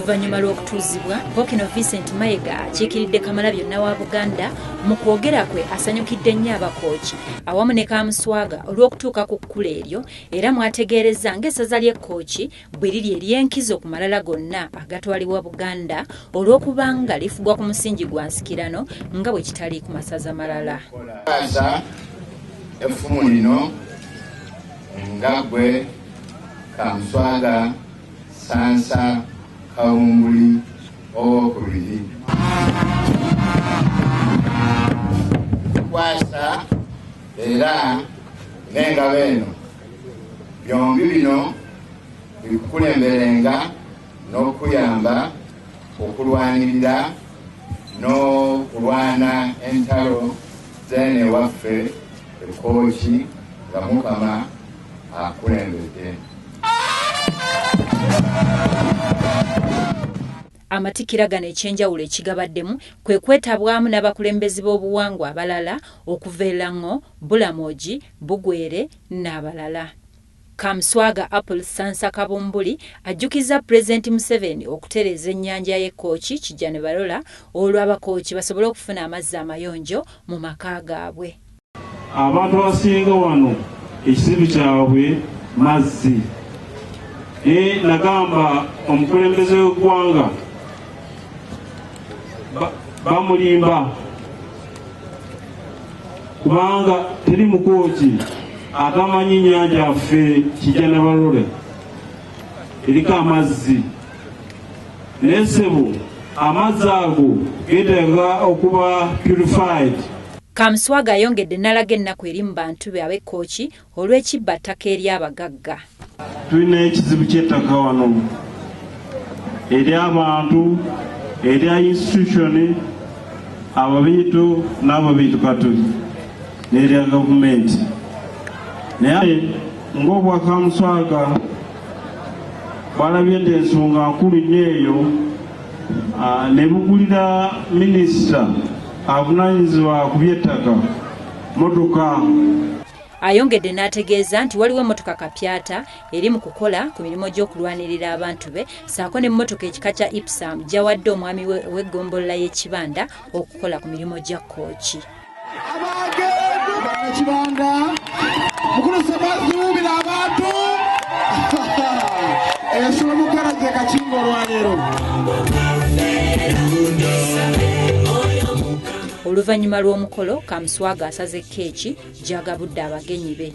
Oluvannyuma lw'okutuuzibwa, Ppookino Vincent Mayiga akiikiridde Kamalabyonna wa Buganda mu kwogera kwe asanyukidde nnyo abakooki awamu ne Kamuswaga olw'okutuuka ku kkula eryo era mwategeereza ng'essaza ly'Ekkooki bwe liri ery'enkizo ku malala gonna agatwalibwa Buganda olw'okubanga lifugwa ku musingi gwa nsikirano nga bwe kitali ku masaza malala. Effumu lino nga ggwe Kamuswaga Sansa Kawunguli owokubiri kwasa era n'engabo eno byombi bino bikukulemberenga n'okuyamba okulwanirira n'okulwana entalo zene waffe Ekkooki nga Mukama akulembedde. Amatikira gano ekyenjawulo ekigabaddemu kwe kwetabwamu n'abakulembeze b'obuwangwa abalala okuva e Lango, Bulamoji, Bugwere n'abalala. Kamuswaga Apple Sansa Kabumbuli ajjukiza Pulezidenti Museveni okutereeza ennyanja y'Ekkooki Kijja ne Balola olwo abakooki basobole okufuna amazzi amayonjo mu maka gaabwe. Abantu abasinga wano ekizibu kyabwe mazzi. Nagamba omukulembeze w'eggwanga bamulimba kubanga teri mukooki atamanyi nnyanja yaffe Kijja ne Balola eriko amazzi. Naye ssebo amazzi ago geetaaga okuba purified. Kamuswaga ayongedde n'alaga ennaku eri mu bantu be ab'Ekkooki olw'ekibba ttaka ery'abagagga. Tulina ekizibu ky'ettaka wano eri abantu, eri institution, ababiitu n'ababiitu katuli n'erya gavumenti. Naye ng'obwa Kamuswaga balabye nti ensonga nkulu nnyo eyo ne bugulira minisita avunaanyizibwa ku by'ettaka motoka. Ayongedde n'ategeeza nti waliwo emmotoka kapyata eri mu kukola ku mirimu gy'okulwanirira abantu be ssaako n'emmotoka ekika kya Ipsam gy'awadde omwami w'eggombolola y'Ekibanda okukola ku mirimu gya Kkooki. Ekibanda mukulu Ssemazzi abantu ensolo mukala gye kakinga olwaleero. Oluvannyuma lw'omukolo, Kamuswaga asaze keeki gy'agabudde abagenyi be.